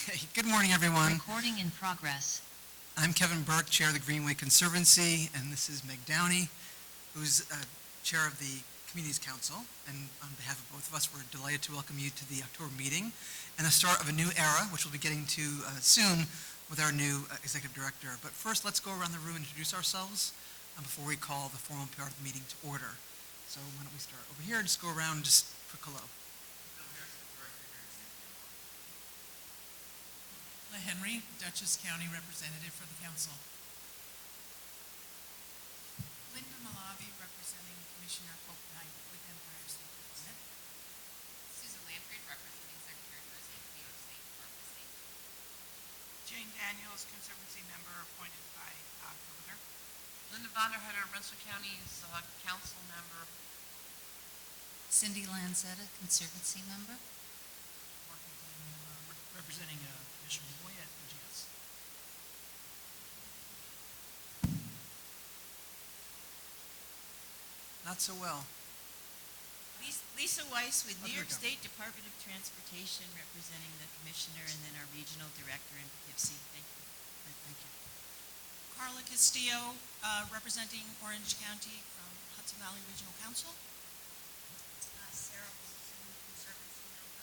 Okay, good morning, everyone. Recording in progress. I'm Kevin Burke, Chair of the Greenway Conservancy, and this is Meg Downey, who's Chair of the Communities Council. And on behalf of both of us, we're delighted to welcome you to the October meeting and the start of a new era, which we'll be getting to soon with our new Executive Director. But first, let's go around the room and introduce ourselves before we call the formal part of the meeting to order. So why don't we start over here, just go around and just quick hello. Henry, Dutchess County Representative for the Council. Linda Malavi, representing Commissioner Hope Knight with Empire State Government. Susan Lamprey, representing Secretary of Jersey, New York State Department of State. Jane Daniels, Conservancy member appointed by Governor. Linda Vonderhutter, Rensselaer County's council member. Cindy Lanzetta, Conservancy member. Representing Commissioner Moy at EGS. Not so well. Lisa Weiss with New There York we go. State Department of Transportation, representing the Commissioner and then our Regional Director in Poughkeepsie. Thank you. Great, thank you. Carla Castillo, representing Orange County from Hudson Valley Regional Council. Sarah Wilson, Conservancy member.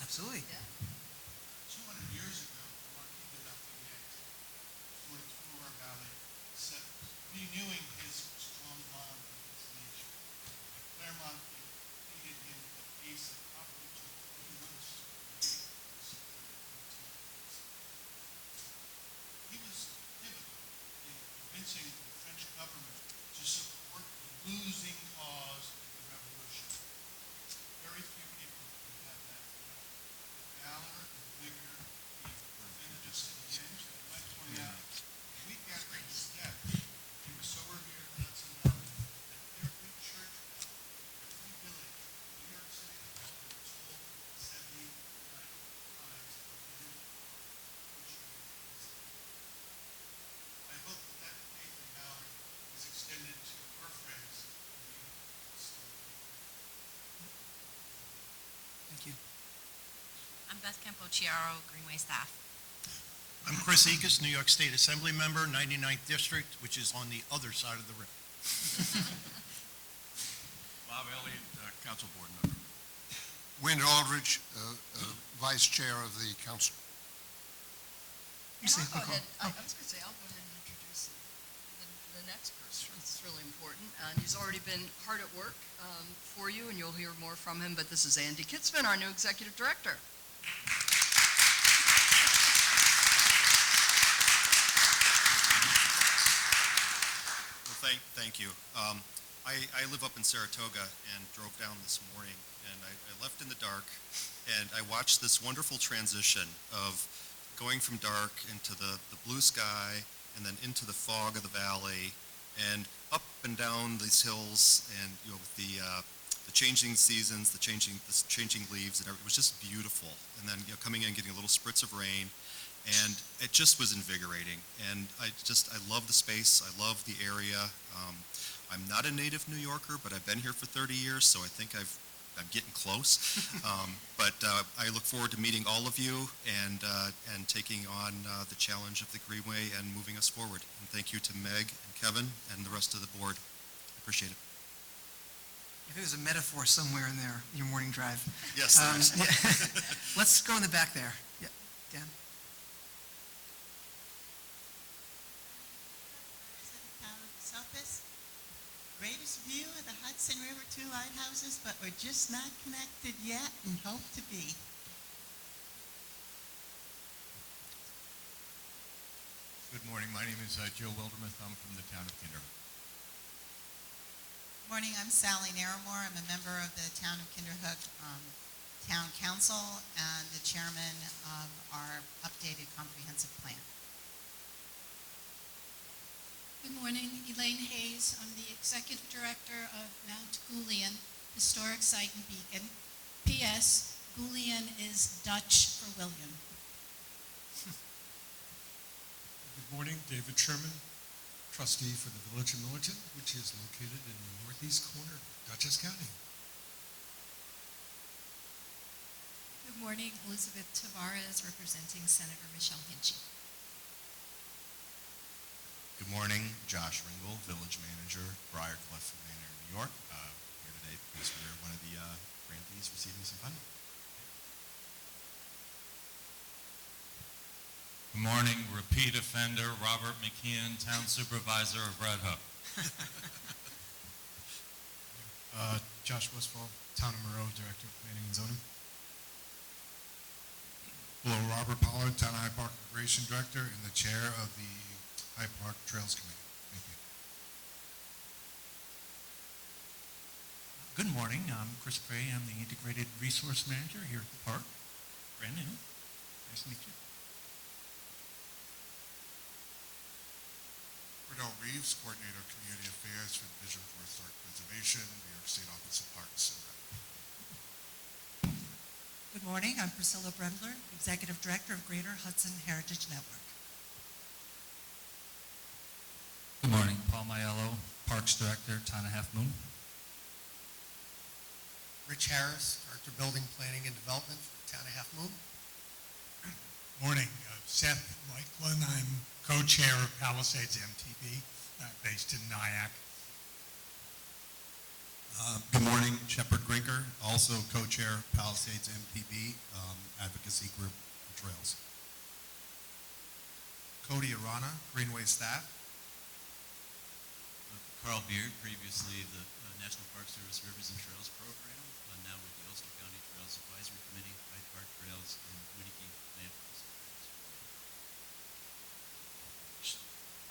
Absolutely. 200 years ago, Marquis de Lafayette would explore our valley settlers, renewing his strong bond with its nature. At Claremont, they defeated him at a pace that probably took 3 months to create this routine. He was pivotal in convincing the French government to support the losing cause of the revolution. Very few people could have that valor and vigor he prevented us in the end. So I might point out, a week after his death, he was so revered in Hudson Valley that every church bell, every village, New York City alone, was told 79 times a minute, which he was. I hope that that faith and valor is extended to our friends in New York State. Thank you. I'm Beth Campo-Chiaro, Greenway staff. I'm Chris Ekus, New York State Assembly member, 99th District, which is on the other side of the river. Bob Elliott, council board member. Wynn Aldridge, Vice Chair of the Council. You say I'll go quick ahead. call. I was going to say, I'll go ahead and introduce the next person. It's really important. And he's already been hard at work for you, and you'll hear more from him. But this is Andy Kitzman, our new Executive Director. Well, thank you. I live up in Saratoga and drove down this morning, and I left in the dark, and I watched this wonderful transition of going from dark into the blue sky and then into the fog of the valley and up and down these hills, and with the changing seasons, the changing leaves, and it was just beautiful. And then coming in, getting a little spritz of rain, and it just was invigorating. And I love the space. I love the area. I'm not a native New Yorker, but I've been here for 30 years, so I think I'm getting close. But I look forward to meeting all of you and taking on the challenge of the Greenway and moving us forward. And thank you to Meg and Kevin and the rest of the board. I appreciate it. If there's a metaphor somewhere in there, your morning drive. Yes, there is. Yeah. Let's go in the back there. Yeah, Dan. Town of Sulphus. Greatest view of the Hudson River, 2 lighthouses, but we're just not connected yet and hope to be. Good morning. My name is Joe Wildermuth. I'm from the town of Kinder. Good morning, I'm Sally Naramore. I'm a member of the town of Kinderhook Town Council and the chairman of our updated comprehensive plan. Good morning, Elaine Hayes. I'm the Executive Director of Mount Goulian Historic Site and Beacon. P.S. Goulian is Dutch for William. Morning, David Sherman, trustee for the Village of Millerton, which is located in the northeast corner of Dutchess County. Good morning, Elizabeth Tavares, representing Senator Michelle Hinchy. Good morning, Josh Ringel, Village Manager, Briarcliff Manor, New York. Here today because we're one of the grantees receiving some funding. Good morning, repeat offender Robert McKeon, Town Supervisor of Red Hook. Josh Westfall, Town of Monroe, Director of Planning and Zoning. Hello, Robert Pollard, Town High Park Recreation Director and the Chair of the High Park Trails Committee. Thank you. Good morning, I'm Chris Gray. I'm the Integrated Resource Manager here at the park. Brand new. Nice to meet you. Cordell Reeves, Coordinator of Community Affairs for the Division for Historic Preservation, New York State Office of Parks and Rec. Good morning, I'm Priscilla Brendler, Executive Director of Greater Hudson Heritage Network. Good morning, Paul Maiello, Parks Director, Town of Half Moon. Rich Harris, Director of Building, Planning and Development for Town of Half Moon. Morning, Seth Micklin. I'm co-chair of Palisades MTB, based in Nyack. Good morning, Shepard Grinker, also co-chair of Palisades MPB Advocacy Group for Trails. Cody Arana, Greenway staff. Carl Beard, previously the National Park Service Rivers and Trails Program, now with the Ulster County Trails Advisory Committee, Hyde Park Trails, and Winnicke Landfills.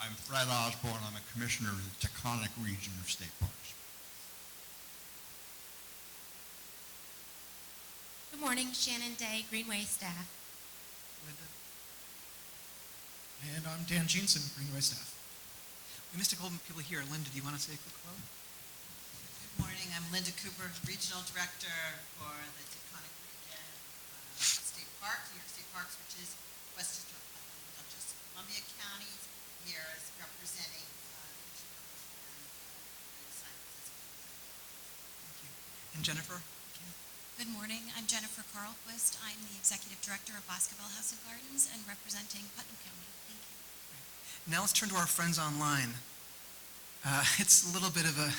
I'm Fred Osborne. I'm a commissioner of the Taconic region of state parks. Good morning, Shannon Day, Greenway staff. Linda. And I'm Dan Jeanson, Greenway staff. We missed a couple people here. Linda, do you want to say a quick hello? Good morning, I'm Linda Cooper, Regional Director for the Taconic Region State Parks, New York State Parks, which is Westchester, Dutchess, Columbia counties, here as representing Thank you. And Jennifer? Good morning, I'm Jennifer Carlquist. I'm the Executive Director of Boscoville House and Gardens and representing Putnam County. Thank you. Now let's turn to our friends online. It's a little bit of a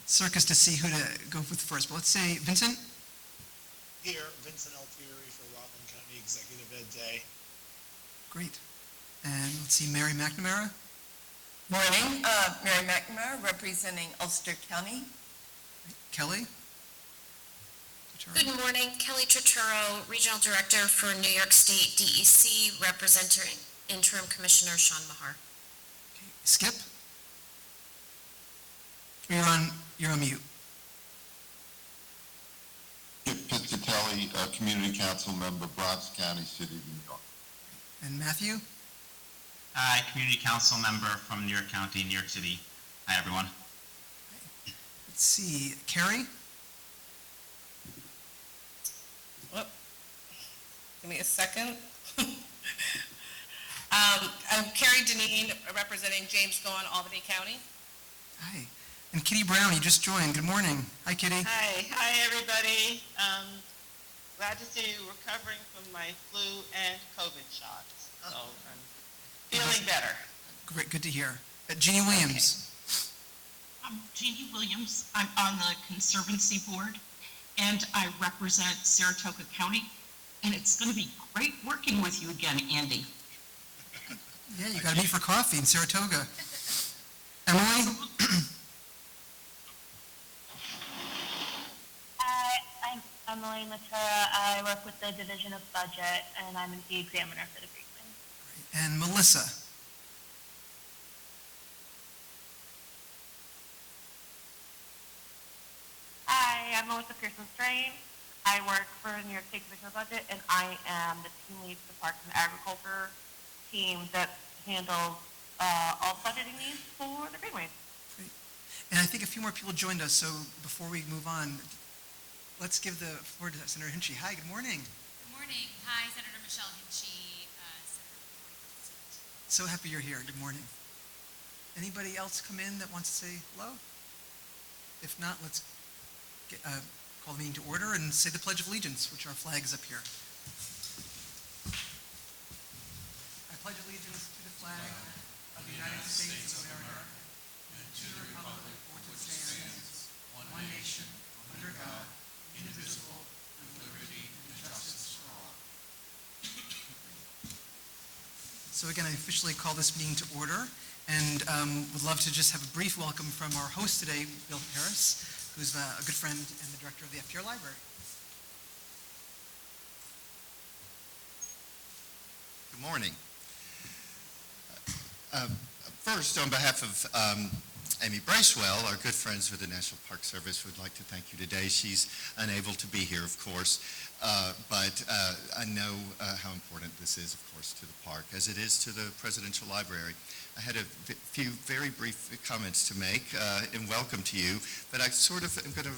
circus to see who to go with first, but let's say Vincent? Here, Vincent Altieri for Rockland County Executive Ed Day. Great. And let's see, Mary McNamara? Morning, Mary McNamara, representing Ulster County. Kelly? Good morning, Kelly Turturro, Regional Director for New York State DEC, representing Interim Commissioner Sean Mahar. Okay. Skip? You're on mute. Skip Piscatelli, Community Council Member, Bronx County, City of New York. And Matthew? Hi, Community Council Member from New York County, New York City. Hi, everyone. Let's see, Carrie? Give me a second. I'm Carrie Deneen, representing James Gone, Albany County. Hi. And Kitty Brown, you just joined. Good morning. Hi, Kitty. Hi, everybody. Glad to see you recovering from my flu and COVID shots. So I'm feeling better. Great, good to hear. Jeannie Williams. I'm Jeannie Williams. I'm on the Conservancy Board, and I represent Saratoga County. And it's going to be great working with you again, Andy. Yeah, you got to meet for coffee in Saratoga. Emily? Hi, I'm Emily Matura. I work with the Division of Budget, and I'm the examiner for the Greenway. And Melissa? Hi, I'm Melissa Pearson-Strain. I work for New York State Division of Budget, and I am the team lead for the Parks and Agriculture team that handles all budgeting needs for the Greenways. Great. And I think a few more people joined us, so before we move on, let's give the floor to Senator Hinchy. Hi, good morning. Good morning. Hi, Senator Michelle Hinchy, Senator from 41st District. So happy you're here. Good morning. Anybody else come in that wants to say hello? If not, let's call the meeting to order and say the Pledge of Allegiance, which our flag is up here. I pledge allegiance to the flag of the United States of America and to the republic for which it stands, one nation, under God, indivisible, with liberty and justice for all. So again, I officially call this meeting to order and would love to just have a brief welcome from our host today, Bill Harris, who's a good friend and the director of the FDR Library. Good morning. First, on behalf of Amy Bracewell, our good friends with the National Park Service, would like to thank you today. She's unable to be here, of course, but I know how important this is, of course, to the park, as it is to the Presidential Library. I had a few very brief comments to make in welcome to you, but I sort of am going to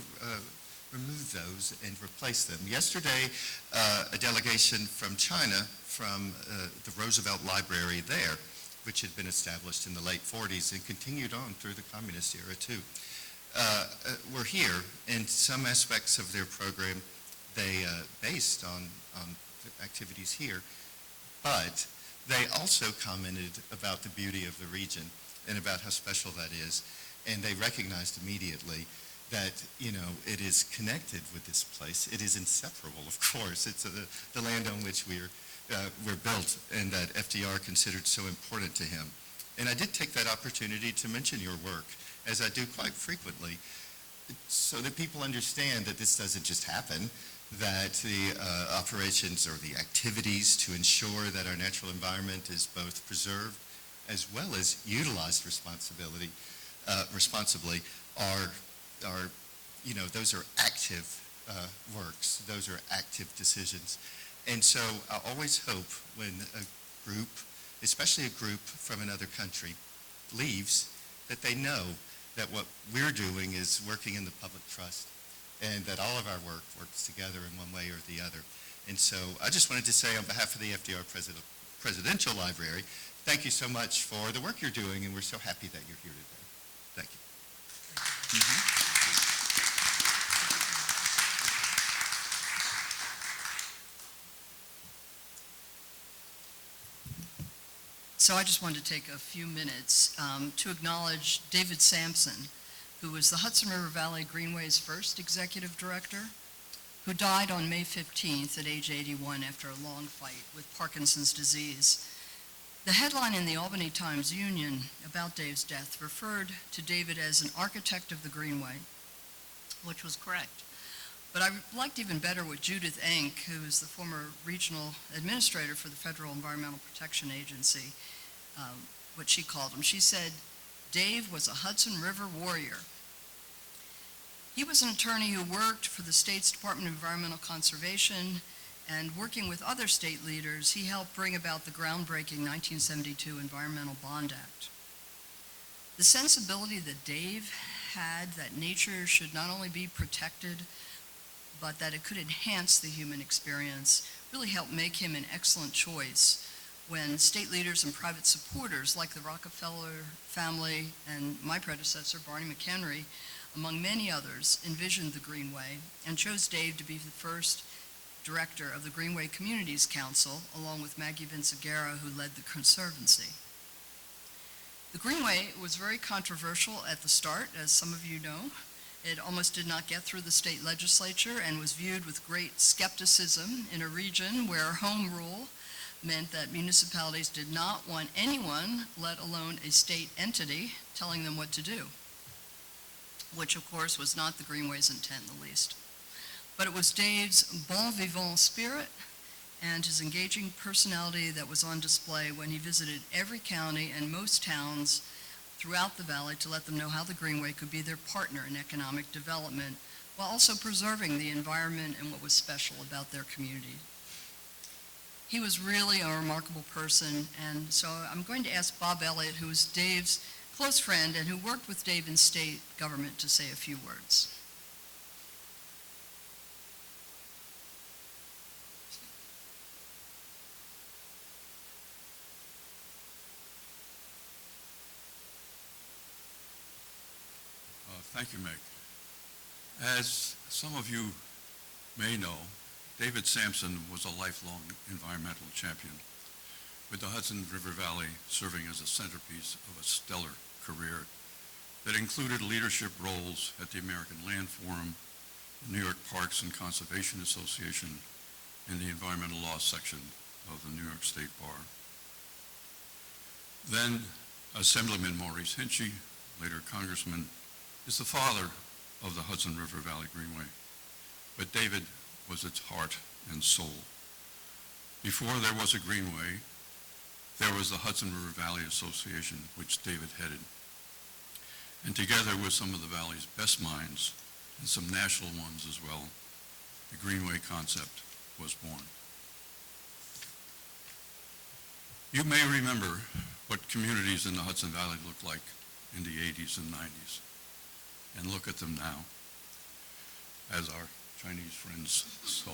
remove those and replace them. Yesterday, a delegation from China, from the Roosevelt Library there, which had been established in the late 40s and continued on through the communist era too, were here, and some aspects of their program they based on the activities here, but they also commented about the beauty of the region and about how special that is, and they recognized immediately that, you know, it is connected with this place. It is inseparable, of course. It's the land on which we're built and that FDR considered so important to him. And I did take that opportunity to mention your work, as I do quite frequently, so that people understand that this doesn't just happen, that the operations or the activities to ensure that our natural environment is both preserved as well as utilized responsibly are you know, those are active works, those are active decisions. And so I always hope when a group, especially a group from another country, leaves, that they know that what we're doing is working in the public trust and that all of our work works together in one way or the other. And so I just wanted to say on behalf of the FDR Presidential Library, thank you so much for the work you're doing, and we're so happy that you're here today. Thank you. So I just wanted to take a few minutes to acknowledge David Sampson, who was the Hudson River Valley Greenway's first executive director, who died on May 15th at age 81 after a long fight with Parkinson's disease. The headline in the Albany Times-Union about Dave's death referred to David as an architect of the Greenway, which was correct. But I liked even better what Judith Enck, who is the former regional administrator for the Federal Environmental Protection Agency, what she called him. She said, Dave was a Hudson River warrior. He was an attorney who worked for the state's Department of Environmental Conservation, and working with other state leaders, he helped bring about the groundbreaking 1972 Environmental Bond Act. The sensibility that Dave had that nature should not only be protected, but that it could enhance the human experience, really helped make him an excellent choice when state leaders and private supporters like the Rockefeller family and my predecessor, Barney McHenry, among many others, envisioned the Greenway and chose Dave to be the first director of the Greenway Communities Council, along with Maggie Vinciguerra, who led the Conservancy. The Greenway was very controversial at the start, as some of you know. It almost did not get through the state legislature and was viewed with great skepticism in a region where home rule meant that municipalities did not want anyone, let alone a state entity, telling them what to do, which of course was not the Greenway's intent in the least. But it was Dave's bon vivant spirit and his engaging personality that was on display when he visited every county and most towns throughout the valley to let them know how the Greenway could be their partner in economic development, while also preserving the environment and what was special about their community. He was really a remarkable person, and so I'm going to ask Bob Elliott, who was Dave's close friend and who worked with Dave in state government, to say a few words. Thank you, Meg. As some of you may know, David Sampson was a lifelong environmental champion, with the Hudson River Valley serving as a centerpiece of a stellar career that included leadership roles at the American Land Forum, the New York Parks and Conservation Association, and the Environmental Law section of the New York State Bar. Then Assemblyman Maurice Hinchey, later Congressman, is the father of the Hudson River Valley Greenway, but David was its heart and soul. Before there was a Greenway, there was the Hudson River Valley Association, which David headed. And together with some of the valley's best minds, and some national ones as well, the Greenway concept was born. You may remember what communities in the Hudson Valley looked like in the 80s and 90s. And look at them now, as our Chinese friends saw.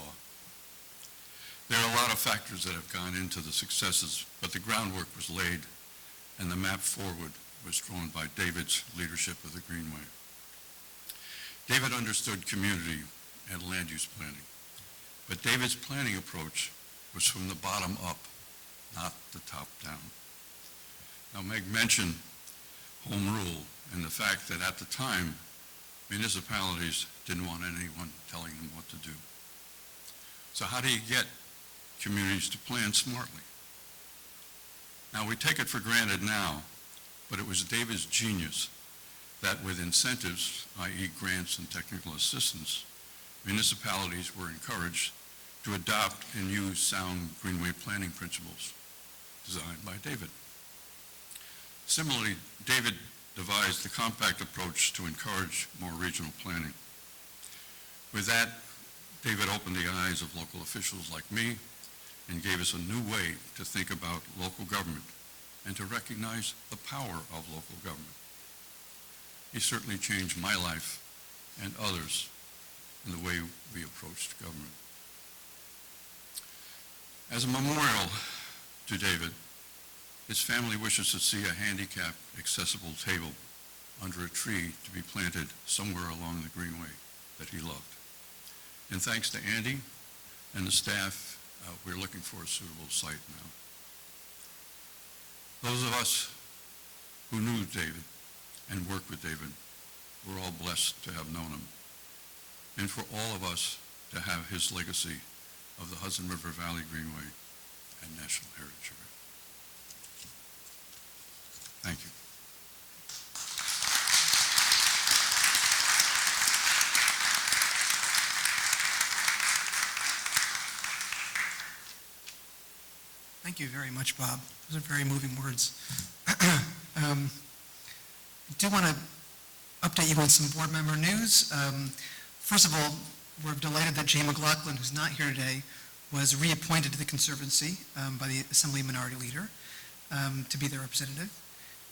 There are a lot of factors that have gone into the successes, but the groundwork was laid, and the map forward was drawn by David's leadership of the Greenway. David understood community and land use planning, but David's planning approach was from the bottom up, not the top down. Now, Meg mentioned home rule and the fact that at the time, municipalities didn't want anyone telling them what to do. So how do you get communities to plan smartly? Now, we take it for granted now, but it was David's genius that with incentives, i.e. grants and technical assistance, municipalities were encouraged to adopt and use sound Greenway planning principles designed by David. Similarly, David devised the compact approach to encourage more regional planning. With that, David opened the eyes of local officials like me and gave us a new way to think about local government and to recognize the power of local government. He certainly changed my life and others in the way we approached government. As a memorial to David, his family wishes to see a handicapped accessible table under a tree to be planted somewhere along the Greenway that he loved. And thanks to Andy and the staff, we're looking for a suitable site now. Those of us who knew David and worked with David, we're all blessed to have known him. And for all of us to have his legacy of the Hudson River Valley Greenway and National Heritage Area. Thank you. Thank you very much, Bob. Those are very moving words. I do want to update you on some board member news. First of all, we're delighted that Jay McLaughlin, who's not here today, was reappointed to the Conservancy by the Assembly Minority Leader to be their representative.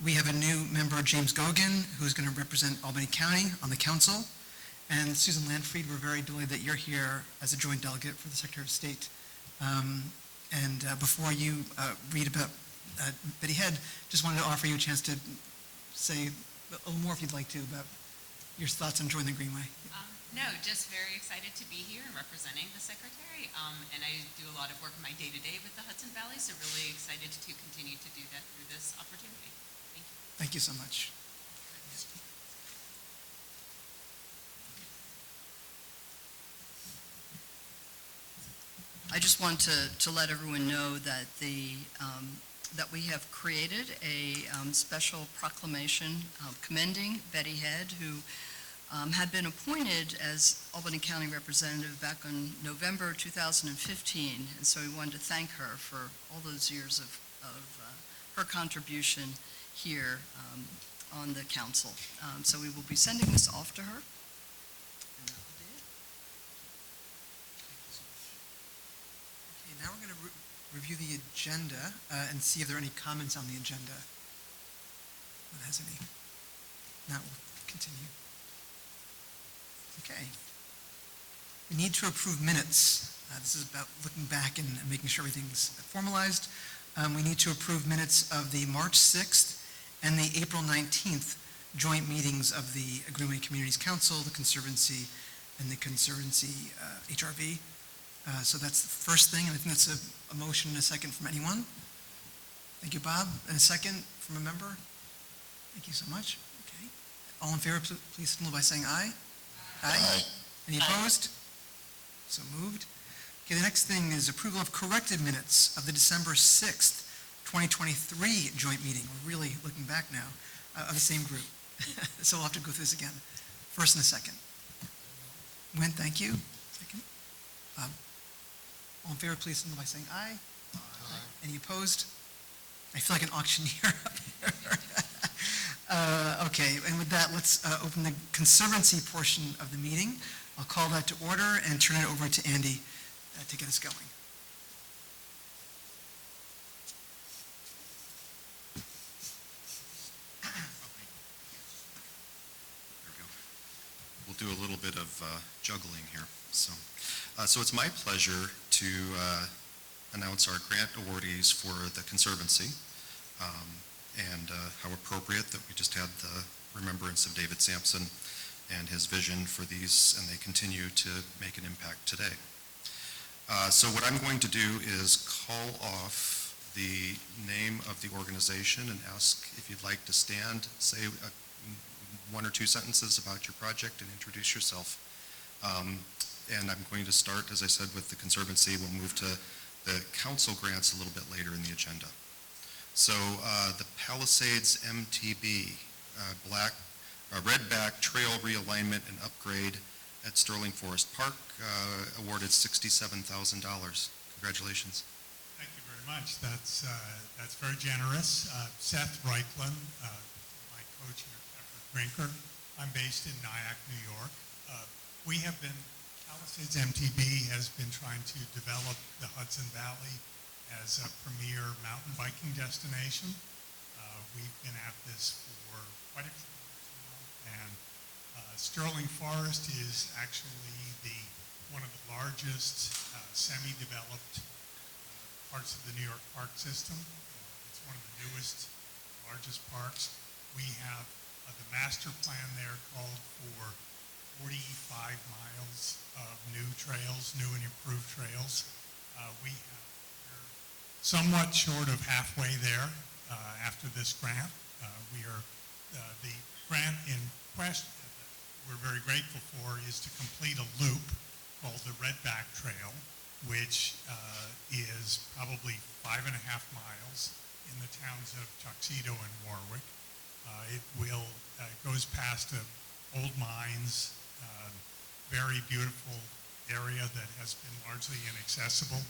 We have a new member, James Gogan, who's going to represent Albany County on the council. And Susan Landfried, we're very delighted that you're here as a joint delegate for the Secretary of State. Before you read about Betty Head, just wanted to offer you a chance to say a little more, if you'd like to, about your thoughts on joining the Greenway. No, just very excited to be here and representing the Secretary. And I do a lot of work in my day-to-day with the Hudson Valley, so really excited to continue to do that through this opportunity. Thank you. Thank you so much. I just want to let everyone know that that we have created a special proclamation commending Betty Head, who had been appointed as Albany County Representative back in November 2015. And so we wanted to thank her for all those years of her contribution here on the council. So we will be sending this off to her. And that will be it. Okay, now we're going to review the agenda and see if there are any comments on the agenda. Who has any? Now we'll continue. Okay. We need to approve minutes. This is about looking back and making sure everything's formalized. We need to approve minutes of the March 6th and the April 19th joint meetings of the Greenway Communities Council, the Conservancy, and the Conservancy HRV. So that's the first thing, and I think that's a motion and a second from anyone. Thank you, Bob. And a second from a member? Thank you so much. Okay. All in favor, please signal by saying aye. Aye. Any opposed? So moved. Okay, the next thing is approval of corrected minutes of the December 6th, 2023 joint meeting. We're really looking back now, of the same group. So we'll have to go through this again. First and a second. Wynn, thank you. Second. All in favor, please signal by saying aye. Aye. Any opposed? I feel like an auctioneer up here. Okay, and with that, let's open the Conservancy portion of the meeting. I'll call that to order and turn it over to Andy to get us going. There we go. We'll do a little bit of juggling here. So it's my pleasure to announce our grant awardees for the Conservancy, and how appropriate that we just had the remembrance of David Sampson and his vision for these, and they continue to make an impact today. So what I'm going to do is call off the name of the organization and ask if you'd like to stand, say one or two sentences about your project and introduce yourself. And I'm going to start, as I said, with the Conservancy. We'll move to the council grants a little bit later in the agenda. So the Palisades MTB, Redback Trail Realignment and Upgrade at Sterling Forest Park, awarded $67,000. Congratulations. Thank you very much. That's very generous. Seth Reichland, my co-chair, Drinker. I'm based in Nyack, New York. Palisades MTB has been trying to develop the Hudson Valley as a premier mountain biking destination. We've been at this for quite a few years now, and Sterling Forest is actually one of the largest semi-developed parts of the New York park system. It's one of the newest, largest parks. We have the master plan there called for 45 miles of new trails, new and improved trails. We're somewhat short of halfway there after this grant. The grant in question that we're very grateful for is to complete a loop called the Redback Trail, which is probably 5.5 miles in the towns of Tuxedo and Warwick. It goes past old mines, very beautiful area that has been largely inaccessible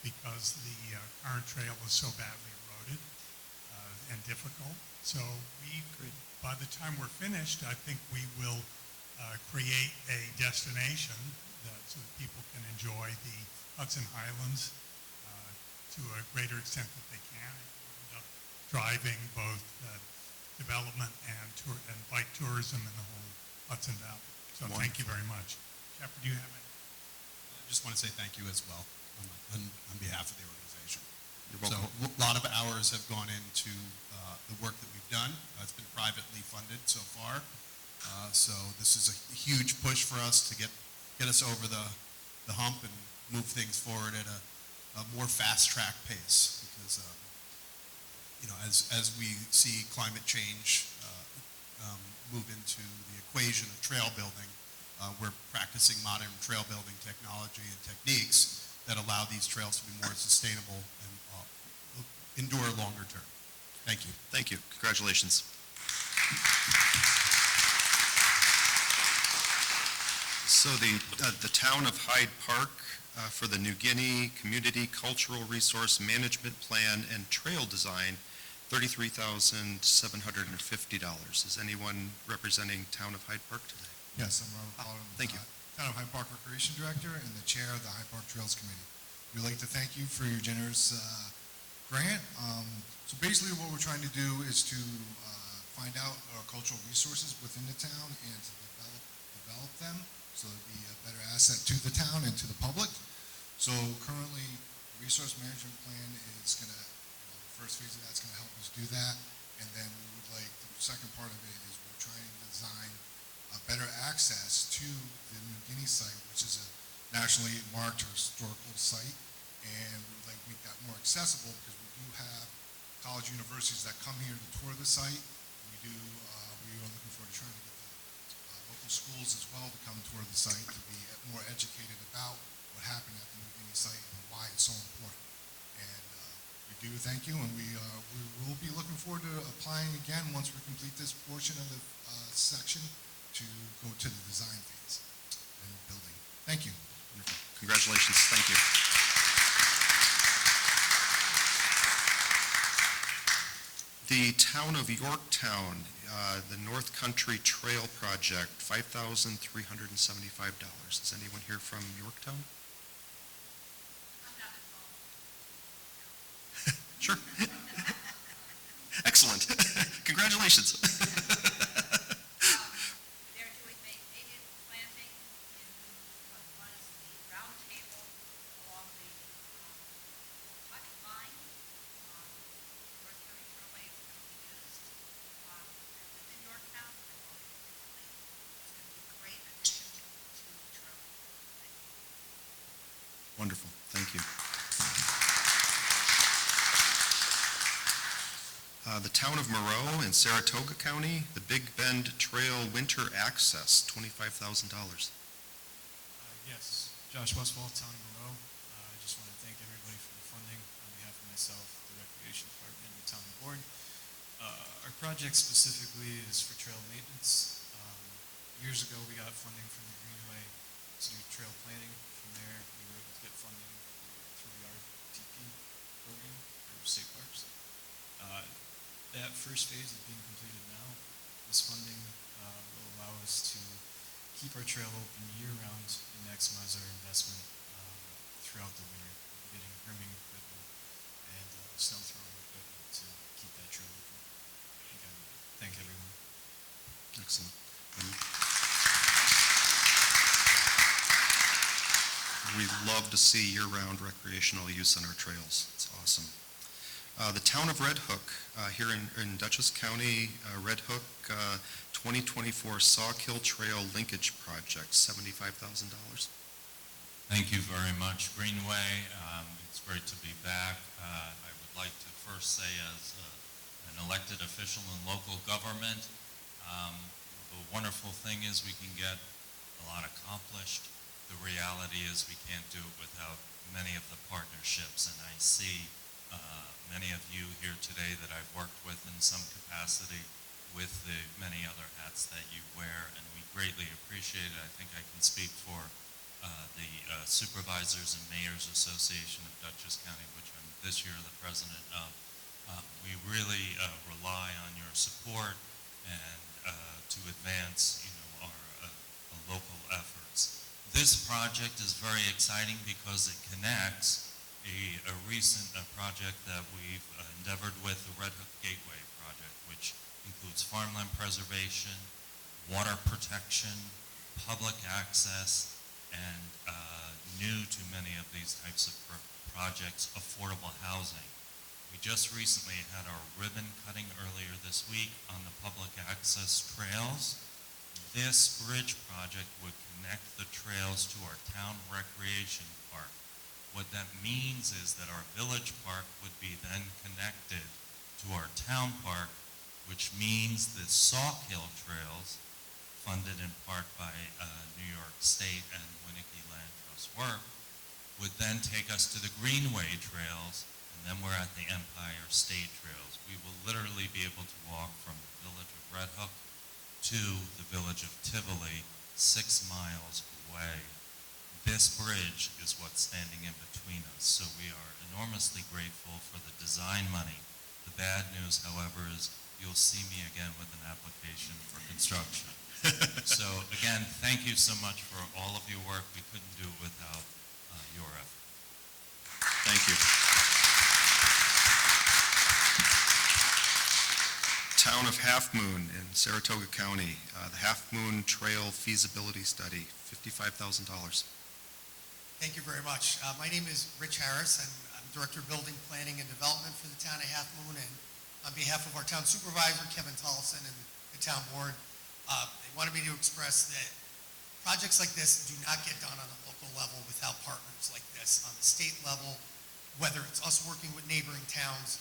because the current trail is so badly eroded and difficult. So by the time we're finished, I think we will create a destination so that people can enjoy the Hudson Highlands to a greater extent that they can. We'll end up driving both development and bike tourism in the whole Hudson Valley. So Wonderful. Thank you very much. Shepard, do you have any? I just want to say thank you as well on behalf of the organization. You're welcome. So a lot of hours have gone into the work that we've done. It's been privately funded so far. So this is a huge push for us to get us over the hump and move things forward at a more fast-track pace, because as we see climate change move into the equation of trail building, we're practicing modern trail building technology and techniques that allow these trails to be more sustainable and endure longer term. Thank you. Thank you. Congratulations. So the town of Hyde Park for the New Guinea Community Cultural Resource Management Plan and Trail Design, $33,750. Is anyone representing town of Hyde Park today? Yes, I'm Robert Pollard. Thank you. Town of Hyde Park Recreation Director and the Chair of the Hyde Park Trails Committee. We'd like to thank you for your generous grant. So basically what we're trying to do is to find out our cultural resources within the town and to develop them so it'll be a better asset to the town and to the public. So currently, the resource management plan is going to, the first phase of that's going to help us do that. And then we would like, the second part of it is we're trying to design better access to the New Guinea site, which is a nationally marked historical site. And we would like to make that more accessible because we do have college universities that come here to tour the site. We are looking forward to trying to get the local schools as well to come tour the site to be more educated about what happened at the New Guinea site and why it's so important. And we do thank you, and we will be looking forward to applying again once we complete this portion of the section to go to the design phase and building. Thank you. Wonderful. Congratulations. Thank you. The town of Yorktown, the North Country Trail Project, $5,375. Is anyone here from Yorktown? Sure. Excellent. Congratulations. They're doing native planting in what was the round table along the Hut line. North County Trailway is going to be used. Within Yorktown, and located differently. It's going to be a great addition to trail. Wonderful. Thank you. The town of Moreau in Saratoga County, the Big Bend Trail Winter Access, $25,000. Yes, Josh Westfall, Town of Monroe. I just want to thank everybody for the funding on behalf of myself, the Recreation Department, and the town board. Our project specifically is for trail maintenance. Years ago, we got funding from the Greenway to do trail planning. From there, we were able to get funding through the RTP program for state parks. That first phase is being completed now. This funding will allow us to keep our trail open year-round and maximize our investment throughout the winter, getting grooming equipment and snow throwing equipment to keep that trail open. Again, thank everyone. Excellent. We love to see year-round recreational use on our trails. It's awesome. The town of Red Hook, here in Dutchess County, Red Hook, 2024 Sawkill Trail Linkage Project, $75,000. Thank you very much, Greenway. It's great to be back. I would like to first say, as an elected official in local government, the wonderful thing is we can get a lot accomplished. The reality is we can't do it without many of the partnerships, and I see many of you here today that I've worked with in some capacity with the many other hats that you wear, and we greatly appreciate it. I think I can speak for the Supervisors and Mayors Association of Dutchess County, which I'm this year the president of. We really rely on your support and to advance, our local efforts. This project is very exciting because it connects a recent project that we've endeavored with, the Red Hook Gateway project, which includes farmland preservation, water protection, public access, and new to many of these types of projects, affordable housing. We just recently had our ribbon cutting earlier this week on the public access trails. This bridge project would connect the trails to our town recreation park. What that means is that our village park would be then connected to our town park, which means the Sawkill trails, funded in part by New York State and Winnicke Land Trust work, would then take us to the Greenway trails, and then we're at the Empire State trails. We will literally be able to walk from the village of Red Hook to the village of Tivoli, 6 miles away. This bridge is what's standing in between us, so we are enormously grateful for the design money. The bad news, however, is you'll see me again with an application for construction. So again, thank you so much for all of your work. We couldn't do it without your effort. Thank you. Town of Half Moon in Saratoga County, the Half Moon Trail Feasibility Study, $55,000. Thank you very much. My name is Rich Harris, and I'm Director of Building Planning and Development for the town of Half Moon, and on behalf of our town supervisor, Kevin Tollison, and the town board. They wanted me to express that projects like this do not get done on a local level without partners like this. On the state level, whether it's us working with neighboring towns,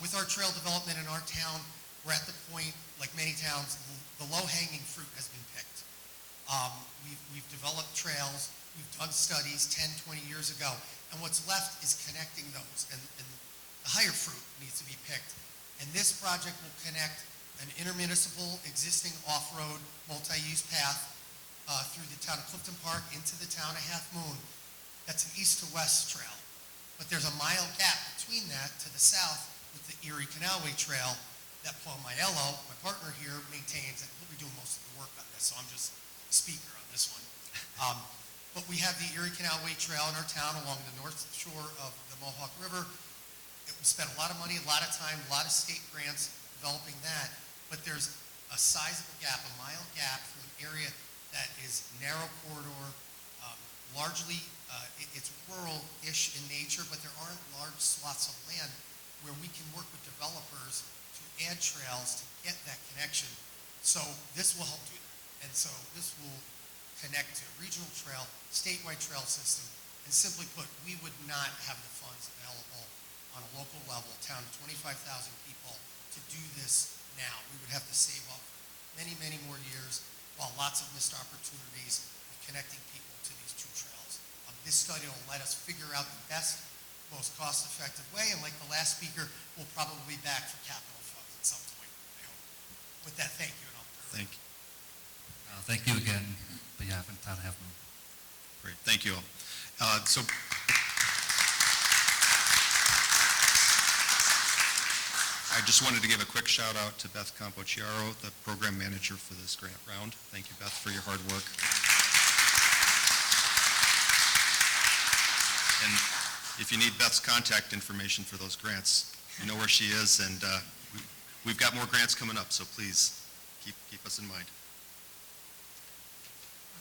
with our trail development in our town, we're at the point, like many towns, the low-hanging fruit has been picked. We've developed trails, we've done studies 10, 20 years ago, and what's left is connecting those, and the higher fruit needs to be picked. And this project will connect an intermunicipal existing off-road multi-use path through the town of Clifton Park into the town of Half Moon. That's an east to west trail. But there's a mile gap between that to the south with the Erie Canalway Trail that Paul Maiello, my partner here, maintains, and he'll be doing most of the work on this, so I'm just a speaker on this one. But we have the Erie Canalway Trail in our town along the north shore of the Mohawk River. We spent a lot of money, a lot of time, a lot of state grants developing that, but there's a sizable gap, a mile gap from an area that is narrow corridor, largely it's rural-ish in nature, but there aren't large swaths of land where we can work with developers to add trails to get that connection. So this will help do that. And so this will connect to a regional trail, statewide trail system, and simply put, we would not have the funds available on a local level, town of 25,000 people, to do this now. We would have to save up many, many more years, while lots of missed opportunities of connecting people to these two trails. This study will let us figure out the best, most cost-effective way, and like the last speaker, we'll probably be back for capital funds at some point, I hope. With that, thank you. And I'll Thank you. Thank you again, on behalf of Town of Half Moon. Great, thank you all. I just wanted to give a quick shout out to Beth Campociaro, the program manager for this grant round. Thank you, Beth, for your hard work. And if you need Beth's contact information for those grants, you know where she is, and we've got more grants coming up, so please keep us in mind.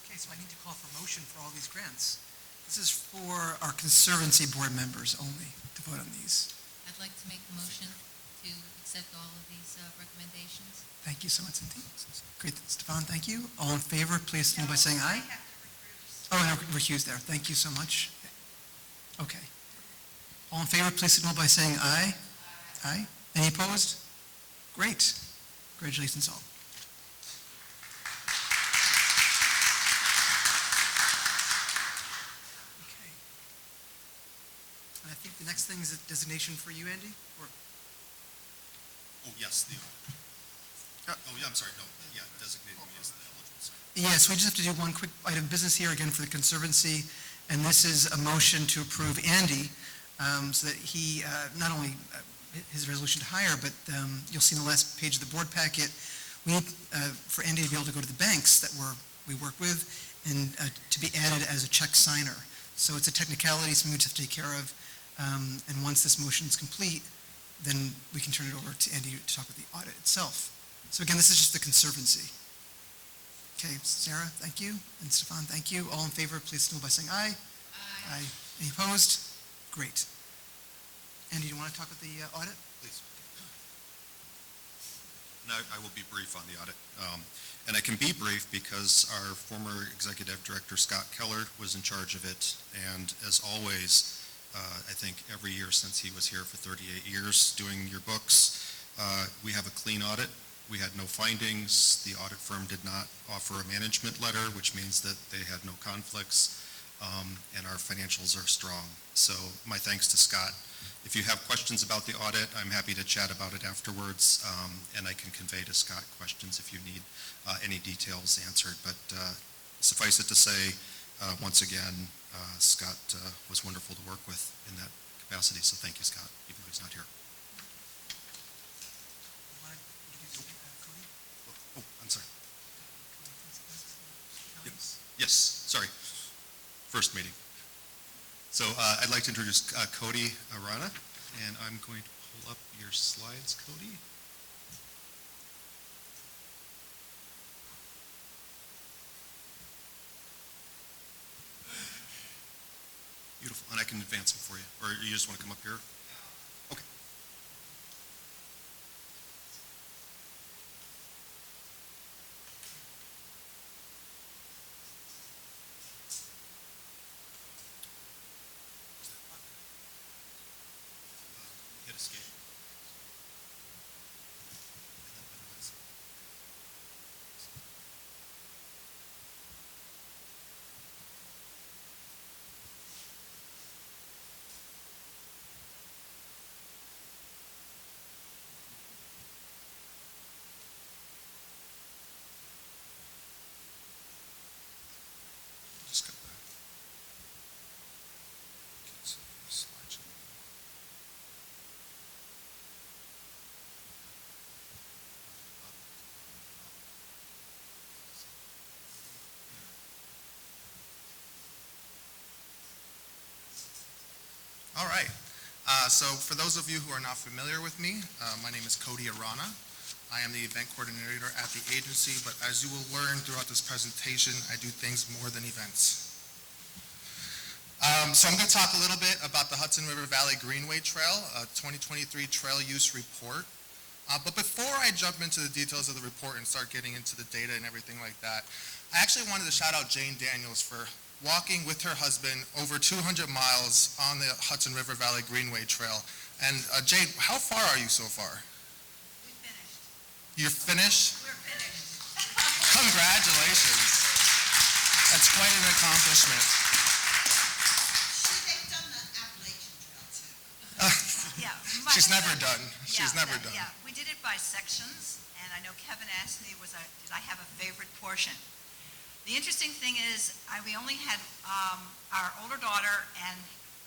Okay, so I need to call for motion for all these grants. This is for our Conservancy board members only to vote on these. I'd like to make a motion to accept all of these recommendations. Thank you so much, Cynthia. Great, Stefan, thank you. All in favor, please signal by saying aye. Oh, no, recuse there. Thank you so much. Okay. All in favor, please signal by saying aye. Aye. Any opposed? Great. Congratulations all. Okay. And I think the next thing is a designation for you, Andy? Or Oh, yes, the audit. Oh, yeah, I'm sorry, no, yeah, designated me as the eligible signer. yes, we just have to do one quick item of business here again for the Conservancy, and this is a motion to approve Andy so that he, not only his resolution to hire, but you'll see in the last page of the board packet, we need for Andy to be able to go to the banks that we work with and to be added as a check signer. So it's a technicality, something we just have to take care of, and once this motion is complete, then we can turn it over to Andy to talk about the audit itself. So again, this is just the Conservancy. Okay, Sarah, thank you, and Stefan, thank you. All in favor, please signal by saying aye. Aye. Any opposed? Great. Andy, do you want to talk about the audit? Please. And I will be brief on the audit. And I can be brief because our former executive director, Scott Keller, was in charge of it. And as always, I think every year since he was here for 38 years doing your books, we have a clean audit. We had no findings. The audit firm did not offer a management letter, which means that they had no conflicts, and our financials are strong. So my thanks to Scott. If you have questions about the audit, I'm happy to chat about it afterwards, and I can convey to Scott questions if you need any details answered. But suffice it to say, once again, Scott was wonderful to work with in that capacity, so thank you, Scott, even though he's not here. Oh, I'm sorry. Yes, sorry. First meeting. So I'd like to introduce Cody Arana, and I'm going to pull up your slides, Cody. Beautiful, and I can advance them for you, or you just want to come up here? Okay. So for those of you who are not familiar with me, my name is Cody Arana. I am the event coordinator at the agency, but as you will learn throughout this presentation, I do things more than events. So I'm going to talk a little bit about the Hudson River Valley Greenway Trail, 2023 Trail Use Report. But before I jump into the details of the report and start getting into the data and everything like that, I actually wanted to shout out Jane Daniels for walking with her husband over 200 miles on the Hudson River Valley Greenway Trail. And Jane, how far are you so far? We finished. You're finished? We're finished. Congratulations. That's quite an accomplishment. They've done the Appalachian Trail too. Yeah. She's never done. She's never done. Yeah, we did it by sections, and I know Kevin asked me, did I have a favorite portion? The interesting thing is, we only had our older daughter and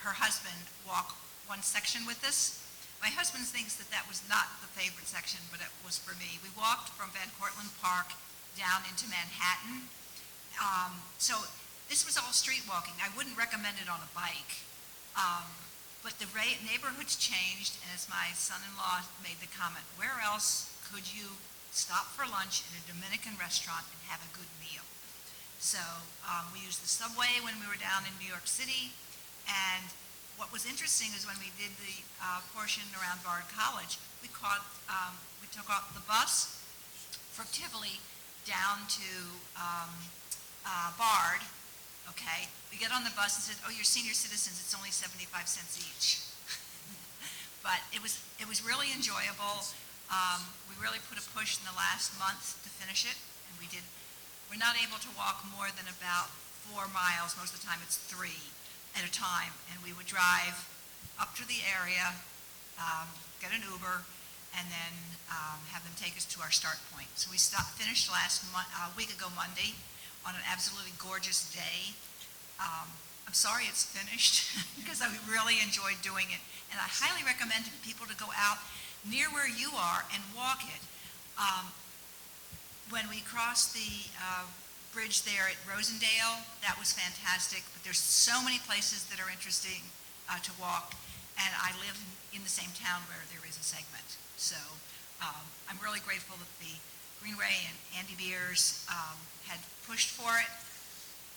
her husband walk one section with us. My husband thinks that that was not the favorite section, but it was for me. We walked from Van Cortlandt Park down into Manhattan. So this was all street walking. I wouldn't recommend it on a bike. But the neighborhood's changed, and as my son-in-law made the comment, where else could you stop for lunch in a Dominican restaurant and have a good meal? So we used the subway when we were down in New York City, and what was interesting is when we did the portion around Bard College, we took off the bus from Tivoli down to Bard. Okay, we get on the bus and said, "Oh, you're senior citizens. It's only 75 cents each." But it was really enjoyable. We really put a push in the last month to finish it, and we did. We're not able to walk more than about 4 miles. Most of the time, it's 3 at a time, and we would drive up to the area, get an Uber, and then have them take us to our start point. So we finished last week ago Monday, on an absolutely gorgeous day. I'm sorry it's finished because I really enjoyed doing it. And I highly recommend people to go out near where you are and walk it. When we crossed the bridge there at Rosendale, that was fantastic. But there's so many places that are interesting to walk. And I live in the same town where there is a segment. So I'm really grateful that the Greenway and Andy Beers had pushed for it.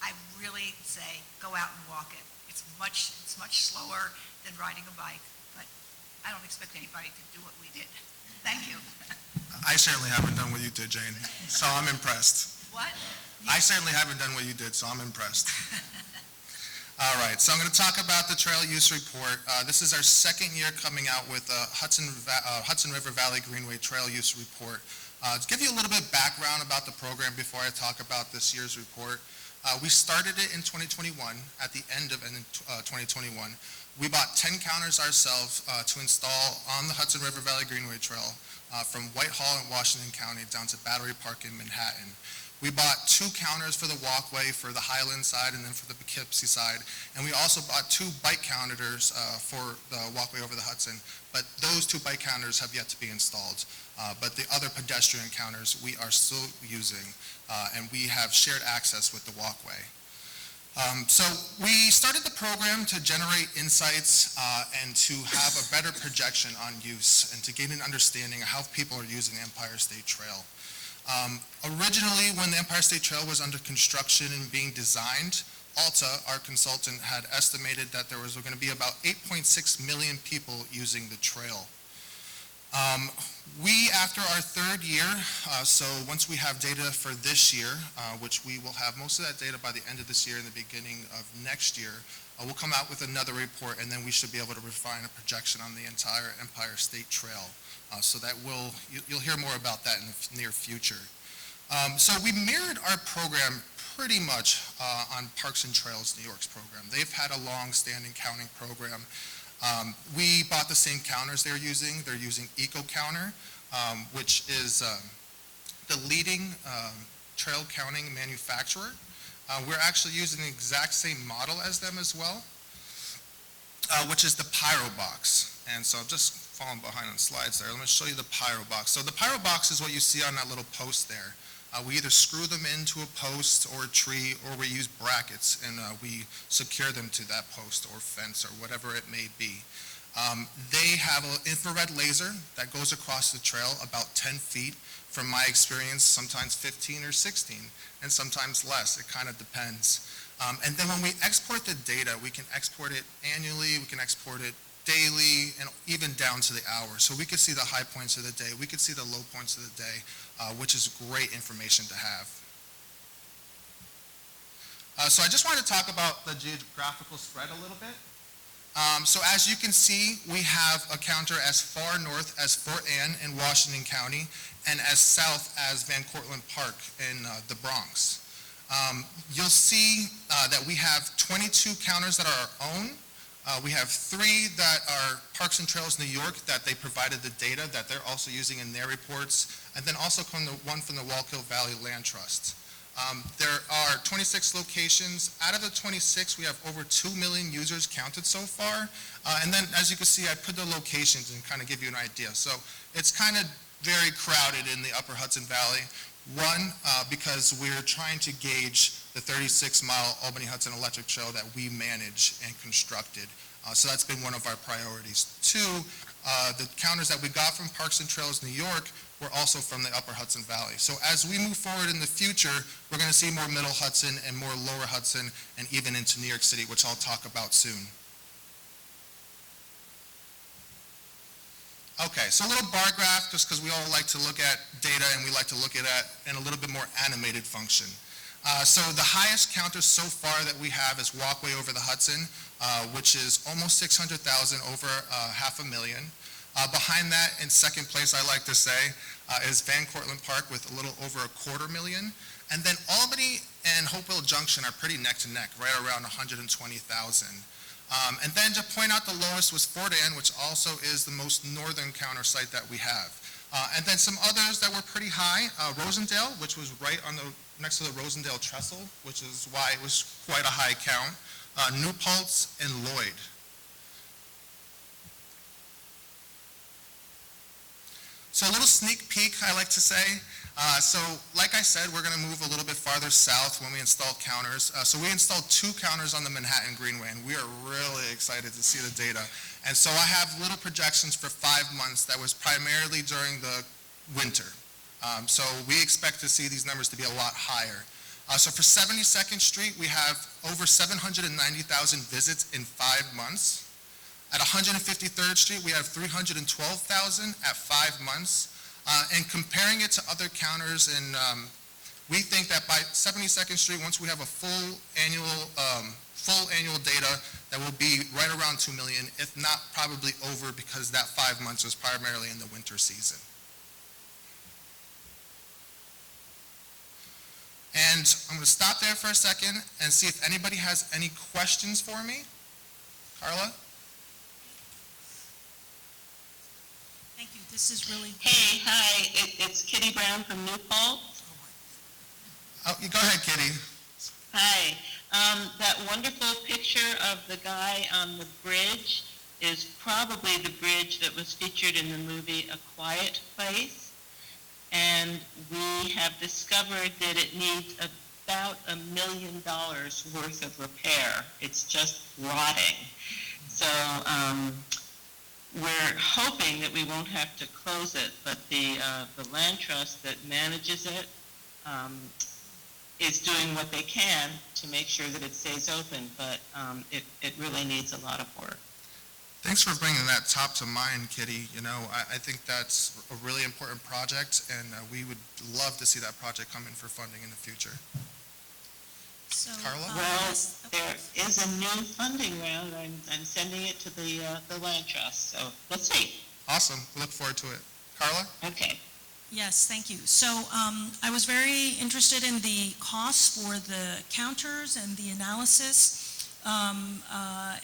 I really say go out and walk it. It's much slower than riding a bike, but I don't expect anybody to do what we did. Thank you. I certainly haven't done what you did, Jane, so I'm impressed. What? I certainly haven't done what you did, so I'm impressed. All right, so I'm going to talk about the Trail Use Report. This is our second year coming out with a Hudson River Valley Greenway Trail Use Report. To give you a little bit of background about the program before I talk about this year's report, we started it in 2021, at the end of 2021. We bought 10 counters ourselves to install on the Hudson River Valley Greenway Trail from Whitehall in Washington County down to Battery Park in Manhattan. We bought 2 counters for the walkway for the Highland side and then for the Poughkeepsie side. And we also bought 2 bike counters for the walkway over the Hudson. But those 2 bike counters have yet to be installed. But the other pedestrian counters we are still using, and we have shared access with the walkway. So we started the program to generate insights and to have a better projection on use and to gain an understanding of how people are using the Empire State Trail. Originally, when the Empire State Trail was under construction and being designed, Alta, our consultant, had estimated that there was going to be about 8.6 million people using the trail. We, after our 3rd year, so once we have data for this year, which we will have most of that data by the end of this year and the beginning of next year, we'll come out with another report, and then we should be able to refine a projection on the entire Empire State Trail. So that you'll hear more about that in the near future. So we mirrored our program pretty much on Parks and Trails New York's program. They've had a long-standing counting program. We bought the same counters they're using. They're using EcoCounter, which is the leading trail counting manufacturer. We're actually using the exact same model as them as well, which is the Pyro Box. And so I'm just falling behind on slides there. Let me show you the Pyro Box. So the Pyro Box is what you see on that little post there. We either screw them into a post or a tree, or we use brackets and we secure them to that post or fence or whatever it may be. They have an infrared laser that goes across the trail about 10 feet. From my experience, sometimes 15 or 16, and sometimes less. It kind of depends. And then when we export the data, we can export it annually, we can export it daily, and even down to the hour. So we could see the high points of the day, we could see the low points of the day, which is great information to have. So I just wanted to talk about the geographical spread a little bit. So as you can see, we have a counter as far north as Fort Anne in Washington County and as south as Van Cortlandt Park in the Bronx. You'll see that we have 22 counters that are our own. We have 3 that are Parks and Trails New York that they provided the data that they're also using in their reports, and then also one from the Wallkill Valley Land Trust. There are 26 locations. Out of the 26, we have over 2 million users counted so far. And then, as you can see, I put the locations and kind of give you an idea. So it's kind of very crowded in the Upper Hudson Valley. One, because we're trying to gauge the 36-mile Albany-Hudson Electric Trail that we manage and constructed. So that's been one of our priorities. 2, the counters that we got from Parks and Trails New York were also from the Upper Hudson Valley. So as we move forward in the future, we're going to see more Middle Hudson and more Lower Hudson and even into New York City, which I'll talk about soon. Okay, so a little bar graph, just because we all like to look at data and we like to look at it in a little bit more animated function. So the highest counter so far that we have is Walkway over the Hudson, which is almost 600,000, over 500,000. Behind that, in second place, I like to say, is Van Cortlandt Park with a little over 250,000. And then Albany and Hopewell Junction are pretty neck to neck, right around 120,000. And then to point out the lowest was Fort Anne, which also is the most northern counter site that we have. And then some others that were pretty high, Rosendale, which was right on next to the Rosendale Trestle, which is why it was quite a high count, New Paltz, and Lloyd. So a little sneak peek, I like to say. So like I said, we're going to move a little bit farther south when we install counters. So we installed 2 counters on the Manhattan Greenway, and we are really excited to see the data. And so I have little projections for 5 months that was primarily during the winter. So we expect to see these numbers to be a lot higher. So for 72nd Street, we have over 790,000 visits in 5 months. At 153rd Street, we have 312,000 at 5 months. And comparing it to other counters, we think that by 72nd Street, once we have a full annual data, that will be right around 2 million, if not probably over, because that 5 months was primarily in the winter season. And I'm going to stop there for a second and see if anybody has any questions for me. Carla? Thank you. This is really... Hey, hi, it's Kitty Brown from New Paltz. Oh, go ahead, Kitty. Hi. That wonderful picture of the guy on the bridge is probably the bridge that was featured in the movie A Quiet Place. And we have discovered that it needs about $1 million worth of repair. It's just rotting. So we're hoping that we won't have to close it, but the land trust that manages it is doing what they can to make sure that it stays open, but it really needs a lot of work. Thanks for bringing that top to mind, Kitty. You know, I think that's a really important project, and we would love to see that project come in for funding in the future. So, Carla? Well, there is a new funding round. I'm sending it to the land trust, so let's see. Awesome. Look forward to it. Carla? Okay. yes, thank you. So I was very interested in the costs for the counters and the analysis.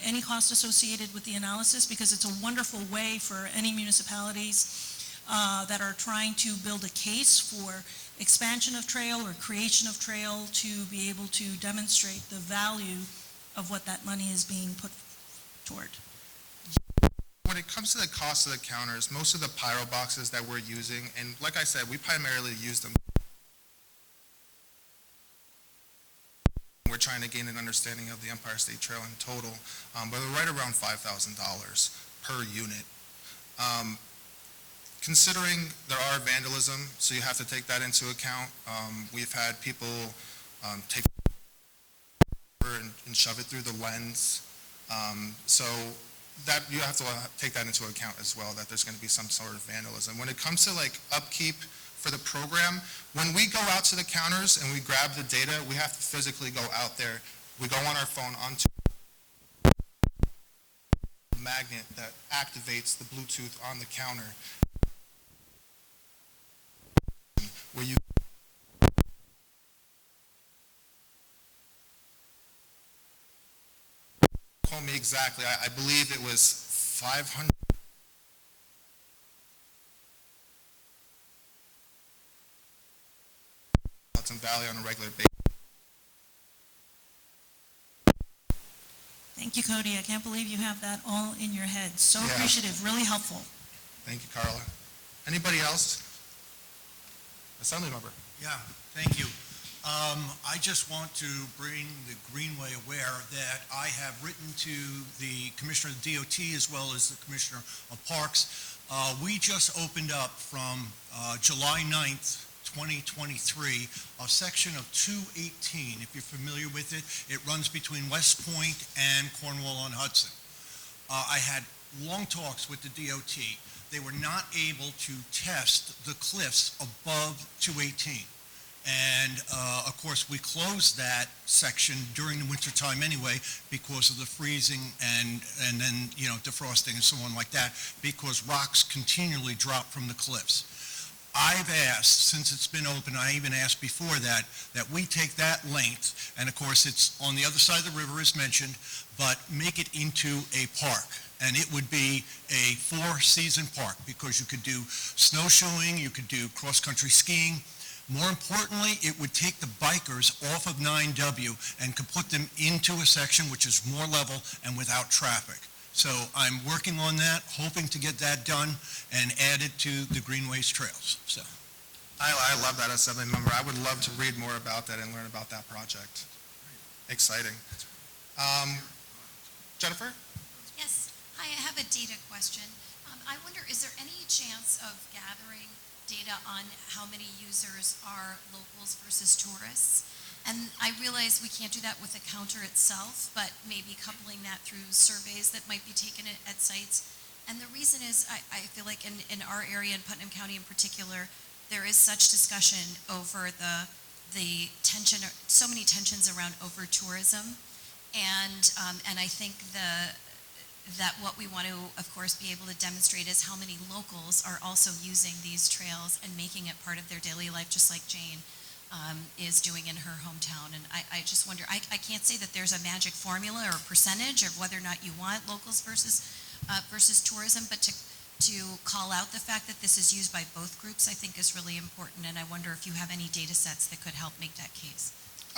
Any cost associated with the analysis, because it's a wonderful way for any municipalities that are trying to build a case for expansion of trail or creation of trail to be able to demonstrate the value of what that money is being put toward. When it comes to the cost of the counters, most of the pyro boxes that we're using, and like I said, we primarily use them. We're trying to gain an understanding of the Empire State Trail in total, but they're right around $5,000. per unit. Considering there are vandalism, so you have to take that into account. We've had people take and shove it through the lens. So that you have to take that into account as well, that there's going to be some sort of vandalism. When it comes to like upkeep for the program, when we go out to the counters and we grab the data, we have to physically go out there. We go on our phone onto a magnet that activates the Bluetooth on the counter, where you told me exactly, I believe it was 500 Hudson Valley on a regular basis. Thank you, Cody. I can't believe you have that all in your head. So Yeah. appreciative, really helpful. Thank you, Carla. Anybody else? Assembly member. Yeah, thank you. I just want to bring the Greenway aware that I have written to the Commissioner of the DOT as well as the Commissioner of Parks. We just opened up from July 9th, 2023, a section of 218. If you're familiar with it, it runs between West Point and Cornwall on Hudson. I had long talks with the DOT. They were not able to test the cliffs above 218. And of course, we closed that section during the wintertime anyway because of the freezing and then, you know, defrosting and so on like that, because rocks continually drop from the cliffs. I've asked, since it's been open, I even asked before that we take that length, and of course it's on the other side of the river as mentioned, but make it into a park. And it would be a 4-season park because you could do snowshoeing, you could do cross-country skiing. More importantly, it would take the bikers off of 9W and could put them into a section which is more level and without traffic. So I'm working on that, hoping to get that done and add it to the Greenways trails. So I love that, Assembly member. I would love to read more about that and learn about that project. Exciting. Jennifer? Yes. Hi, I have a data question. I wonder, is there any chance of gathering data on how many users are locals versus tourists? And I realize we can't do that with the counter itself, but maybe coupling that through surveys that might be taken at sites. And the reason is I feel like in our area, in Putnam County in particular, there is such discussion over the tension, so many tensions around over-tourism. And I think that what we want to, of course, be able to demonstrate is how many locals are also using these trails and making it part of their daily life, just like Jane is doing in her hometown. And I just wonder, I can't say that there's a magic formula or percentage of whether or not you want locals versus tourism, but to call out the fact that this is used by both groups, I think is really important. And I wonder if you have any data sets that could help make that case.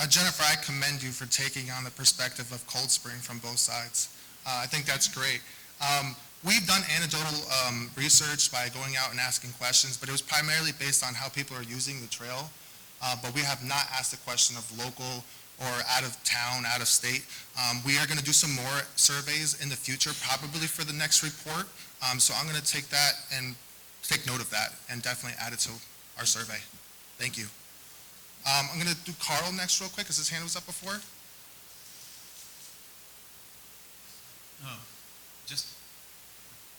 Jennifer, I commend you for taking on the perspective of Cold Spring from both sides. I think that's great. We've done anecdotal research by going out and asking questions, but it was primarily based on how people are using the trail. But we have not asked the question of local or out of town, out of state. We are going to do some more surveys in the future, probably for the next report. So I'm going to take that and take note of that and definitely add it to our survey. Thank you. I'm going to do Carl next real quick because his hand was up before. Just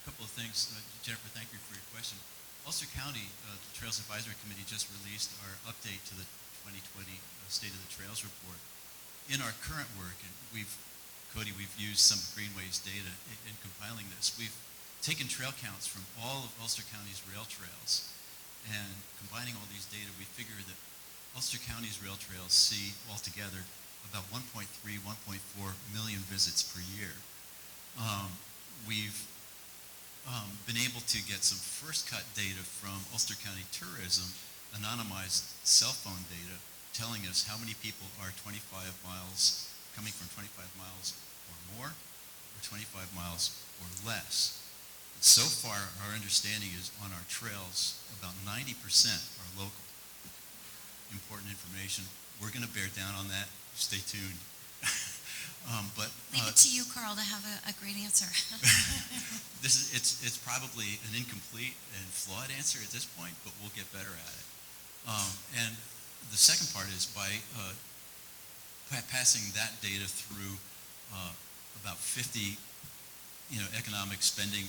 a couple of things. Jennifer, thank you for your question. Ulster County, the Trails Advisory Committee just released our update to the 2020 State of the Trails report. In our current work, and Cody, we've used some of Greenway's data in compiling this. We've taken trail counts from all of Ulster County's rail trails, and combining all these data, we figure that Ulster County's rail trails see altogether about 1.3, 1.4 million visits per year. We've been able to get some first cut data from Ulster County Tourism, anonymized cell phone data, telling us how many people are 25 miles, coming from 25 miles or more, or 25 miles or less. So far, our understanding is on our trails, about 90% are local. Important information. We're going to bear down on that. Stay tuned. But Leave it to you, Carl, to have a great answer. it's probably an incomplete and flawed answer at this point, but we'll get better at it. And the second part is by passing that data through about 50, economic spending,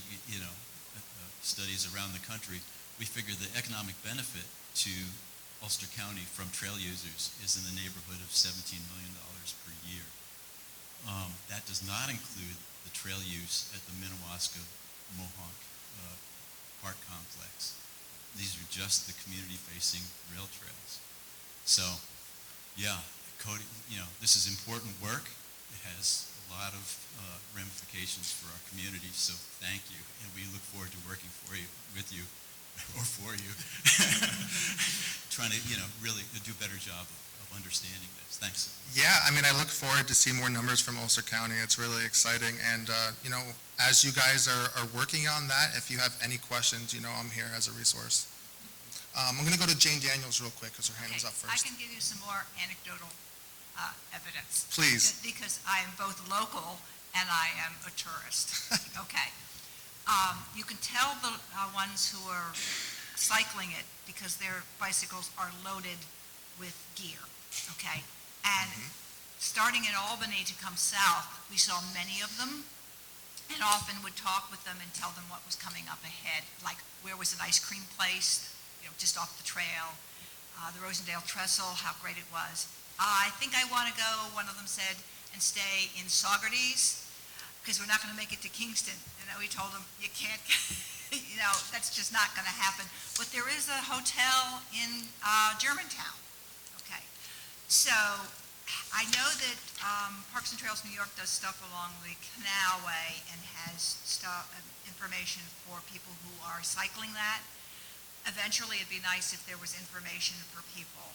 studies around the country, we figure the economic benefit to Ulster County from trail users is in the neighborhood of $17 million per year. That does not include the trail use at the Minnewaska Mohawk Park Complex. These are just the community-facing rail trails. So, yeah, Cody, this is important work. It has a lot of ramifications for our community, so thank you. And we look forward to working with you, or for you, trying to, really do a better job of understanding this. Thanks. Yeah, I mean, I look forward to see more numbers from Ulster County. It's really exciting. And, as you guys are working on that, if you have any questions, I'm here as a resource. I'm going to go to Jane Daniels real quick because her hand is up I first. can give you some more anecdotal evidence. Please. Because I am both local and I am a tourist. Okay. You can tell the ones who are cycling it because their bicycles are loaded with gear, okay? And starting in Albany to come south, we saw many of them and often would talk with them and tell them what was coming up ahead, like where was an ice cream place, just off the trail, the Rosendale Trestle, how great it was. I think I want to go, one of them said, and stay in Saugerties because we're not going to make it to Kingston. And we told them, you can't, that's just not going to happen. But there is a hotel in Germantown. Okay. So I know that Parks and Trails New York does stuff along the Canalway and has information for people who are cycling that. Eventually, it'd be nice if there was information for people